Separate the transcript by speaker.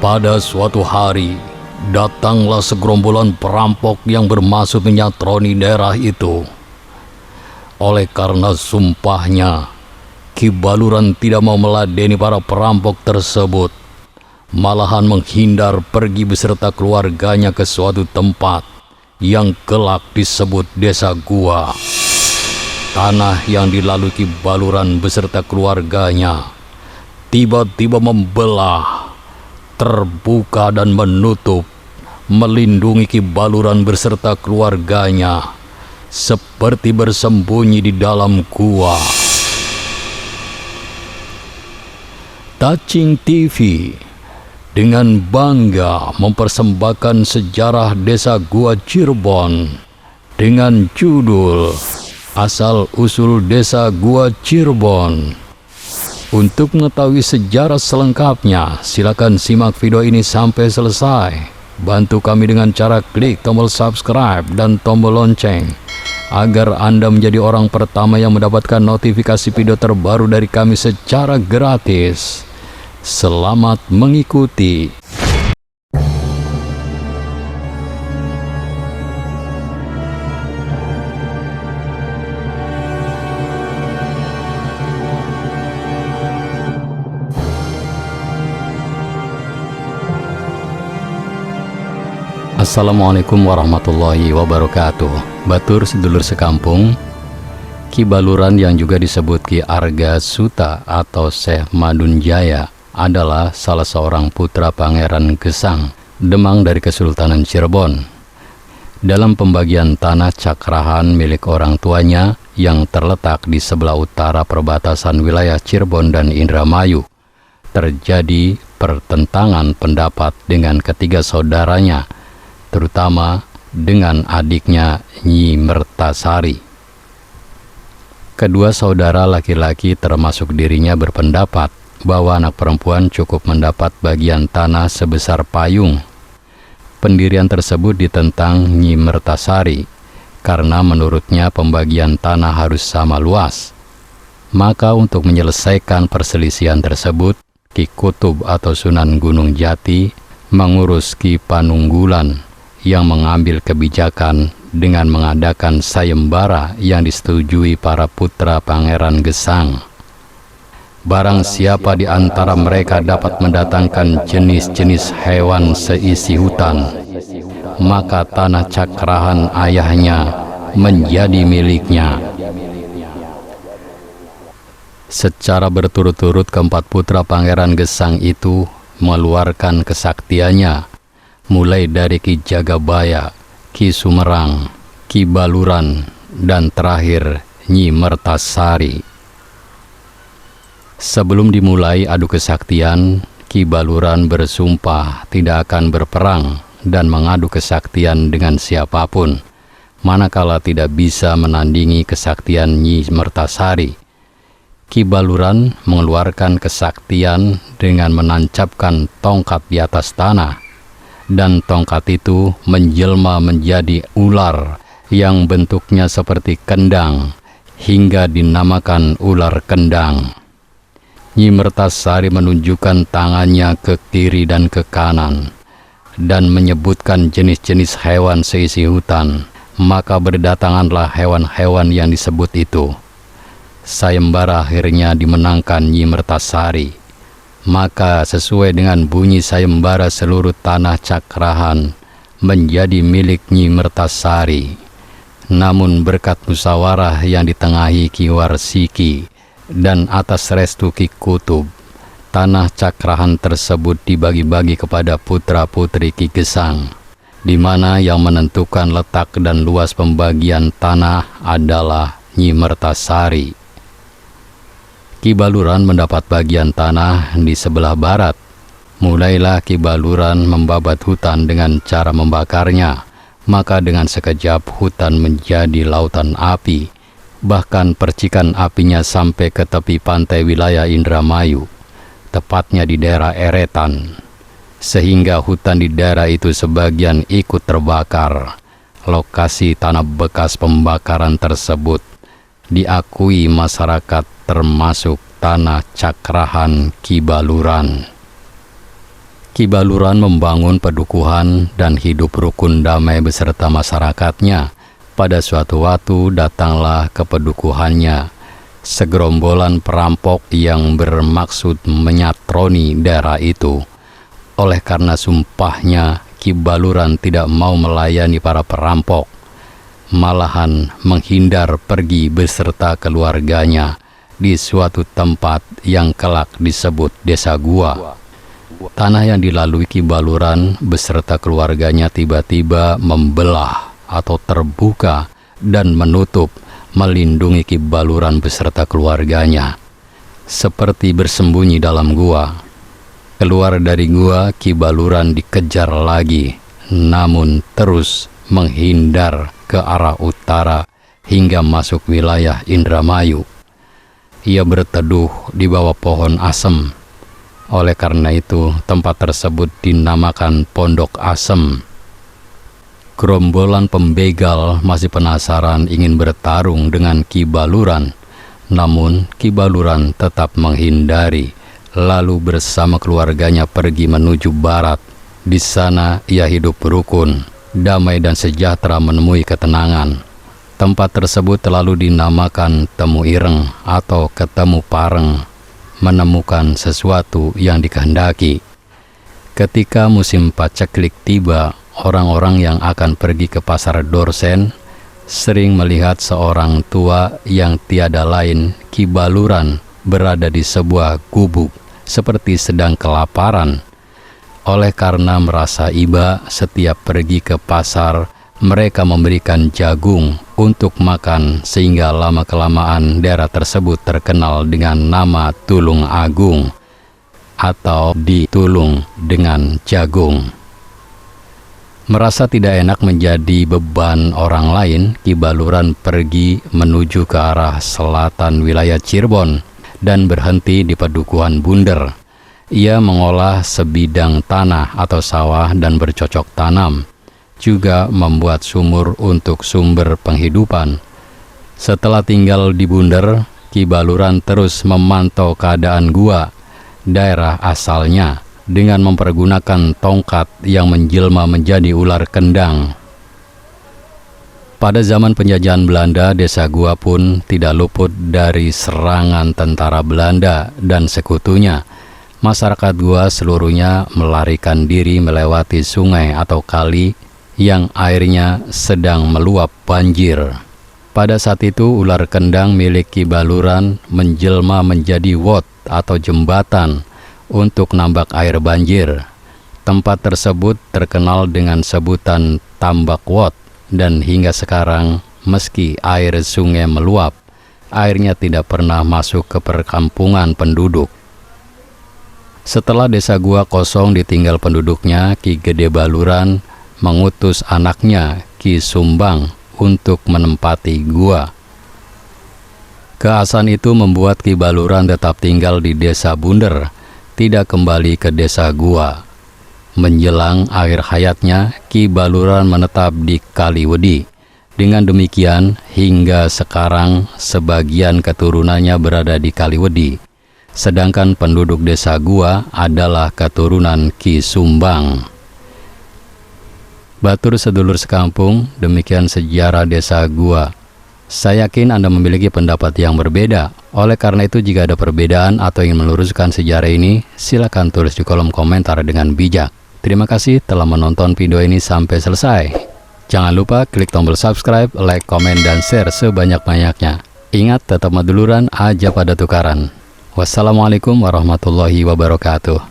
Speaker 1: Pada suatu hari, datanglah segerombolan perampok yang bermaksud menyatroni daerah itu. Oleh karena sumpahnya, Ki Baluran tidak mau meladeni para perampok tersebut, malahan menghindar pergi beserta keluarganya ke suatu tempat yang kelak disebut Desa Gua. Tanah yang dilalui Ki Baluran beserta keluarganya tiba-tiba membelah, terbuka dan menutup, melindungi Ki Baluran beserta keluarganya, seperti bersembunyi di dalam gua. Tacing TV dengan bangga mempersembahkan sejarah Desa Gua Cirebon dengan judul Asal-usul Desa Gua Cirebon. Untuk mengetahui sejarah selengkapnya, silakan simak video ini sampai selesai. Bantu kami dengan cara klik tombol subscribe dan tombol lonceng, agar Anda menjadi orang pertama yang mendapatkan notifikasi video terbaru dari kami secara gratis. Selamat mengikuti. Assalamualaikum warahmatullahi wabarakatuh. Batur sedulur sekampung, Ki Baluran yang juga disebut Ki Arga Suta atau Syekh Madunjaya adalah salah seorang putra Pangeran Gesang, Demang dari Kesultanan Cirebon. Dalam pembagian tanah cakrahan milik orang tuanya yang terletak di sebelah utara perbatasan wilayah Cirebon dan Indramayu, terjadi pertentangan pendapat dengan ketiga saudaranya, terutama dengan adiknya Nyi Mertasari. Kedua saudara laki-laki termasuk dirinya berpendapat bahwa anak perempuan cukup mendapat bagian tanah sebesar payung. Pendirian tersebut ditentang Nyi Mertasari karena menurutnya pembagian tanah harus sama luas. Maka untuk menyelesaikan perselisihan tersebut, Ki Kutub atau Sunan Gunung Jati mengurus Ki Panunggulan yang mengambil kebijakan dengan mengadakan sayembara yang disetujui para putra Pangeran Gesang. Barang siapa di antara mereka dapat mendatangkan jenis-jenis hewan seisi hutan, maka tanah cakrahan ayahnya menjadi miliknya. Secara berturut-turut keempat putra Pangeran Gesang itu mengeluarkan kesaktiannya, mulai dari Ki Jagabaya, Ki Sumerang, Ki Baluran, dan terakhir Nyi Mertasari. Sebelum dimulai adu kesaktian, Ki Baluran bersumpah tidak akan berperang dan mengadu kesaktian dengan siapapun, manakala tidak bisa menandingi kesaktian Nyi Mertasari. Ki Baluran mengeluarkan kesaktian dengan menancapkan tongkat di atas tanah, dan tongkat itu menjelma menjadi ular yang bentuknya seperti kendang, hingga dinamakan ular kendang. Nyi Mertasari menunjukkan tangannya ke kiri dan ke kanan, dan menyebutkan jenis-jenis hewan seisi hutan, maka berdatanganlah hewan-hewan yang disebut itu. Sayembara akhirnya dimenangkan Nyi Mertasari. Maka sesuai dengan bunyi sayembara seluruh tanah cakrahan menjadi milik Nyi Mertasari. Namun berkat musyawarah yang ditengahi Ki Warsiki dan atas restu Ki Kutub, tanah cakrahan tersebut dibagi-bagi kepada putra-putri Ki Gesang, di mana yang menentukan letak dan luas pembagian tanah adalah Nyi Mertasari. Ki Baluran mendapat bagian tanah di sebelah barat. Mulailah Ki Baluran membabat hutan dengan cara membakarnya, maka dengan sekejap hutan menjadi lautan api. Bahkan percikan apinya sampai ke tepi pantai wilayah Indramayu, tepatnya di daerah Eretan, sehingga hutan di daerah itu sebagian ikut terbakar. Lokasi tanah bekas pembakaran tersebut diakui masyarakat termasuk tanah cakrahan Ki Baluran. Ki Baluran membangun pedukuhan dan hidup rukun damai beserta masyarakatnya. Pada suatu waktu datanglah ke pedukuhannya segerombolan perampok yang bermaksud menyatroni daerah itu. Oleh karena sumpahnya, Ki Baluran tidak mau melayani para perampok, malahan menghindar pergi beserta keluarganya di suatu tempat yang kelak disebut Desa Gua. Tanah yang dilalui Ki Baluran beserta keluarganya tiba-tiba membelah atau terbuka dan menutup, melindungi Ki Baluran beserta keluarganya, seperti bersembunyi dalam gua. Keluar dari gua, Ki Baluran dikejar lagi, namun terus menghindar ke arah utara hingga masuk wilayah Indramayu. Ia berteduh di bawah pohon asem. Oleh karena itu, tempat tersebut dinamakan Pondok Asem. Gerombolan pembegal masih penasaran ingin bertarung dengan Ki Baluran, namun Ki Baluran tetap menghindari, lalu bersama keluarganya pergi menuju barat. Di sana ia hidup rukun, damai dan sejahtera menemui ketenangan. Tempat tersebut lalu dinamakan Temu Ireng atau Ketemu Pareng, menemukan sesuatu yang dikehendaki. Ketika musim paceklik tiba, orang-orang yang akan pergi ke pasar Dorsen sering melihat seorang tua yang tiada lain Ki Baluran berada di sebuah gubuk seperti sedang kelaparan. Oleh karena merasa iba setiap pergi ke pasar, mereka memberikan jagung untuk makan, sehingga lama-kelamaan daerah tersebut terkenal dengan nama Tulung Agung atau ditulung dengan jagung. Merasa tidak enak menjadi beban orang lain, Ki Baluran pergi menuju ke arah selatan wilayah Cirebon dan berhenti di Pedukuhan Bunder. Ia mengolah sebidang tanah atau sawah dan bercocok tanam, juga membuat sumur untuk sumber penghidupan. Setelah tinggal di Bunder, Ki Baluran terus memantau keadaan gua, daerah asalnya, dengan mempergunakan tongkat yang menjelma menjadi ular kendang. Pada zaman penjajahan Belanda, Desa Gua pun tidak luput dari serangan tentara Belanda dan sekutunya. Masyarakat gua seluruhnya melarikan diri melewati sungai atau kali yang airnya sedang meluap banjir. Pada saat itu ular kendang milik Ki Baluran menjelma menjadi wot atau jembatan untuk nambak air banjir. Tempat tersebut terkenal dengan sebutan Tambak Wot, dan hingga sekarang meski air sungai meluap, airnya tidak pernah masuk ke perkampungan penduduk. Setelah Desa Gua kosong ditinggal penduduknya, Ki Gede Baluran mengutus anaknya Ki Sumbang untuk menempati gua. Keasahan itu membuat Ki Baluran tetap tinggal di Desa Bunder, tidak kembali ke Desa Gua. Menjelang akhir hayatnya, Ki Baluran menetap di Kaliwedi. Dengan demikian, hingga sekarang sebagian keturunannya berada di Kaliwedi, sedangkan penduduk Desa Gua adalah keturunan Ki Sumbang. Batur sedulur sekampung, demikian sejarah Desa Gua. Saya yakin Anda memiliki pendapat yang berbeda. Oleh karena itu, jika ada perbedaan atau ingin meluruskan sejarah ini, silakan tulis di kolom komentar dengan bijak. Terima kasih telah menonton video ini sampai selesai. Jangan lupa klik tombol subscribe, like, komen, dan share sebanyak-banyaknya. Ingat, tetap maduluran aja pada tukaran. Wassalamualaikum warahmatullahi wabarakatuh.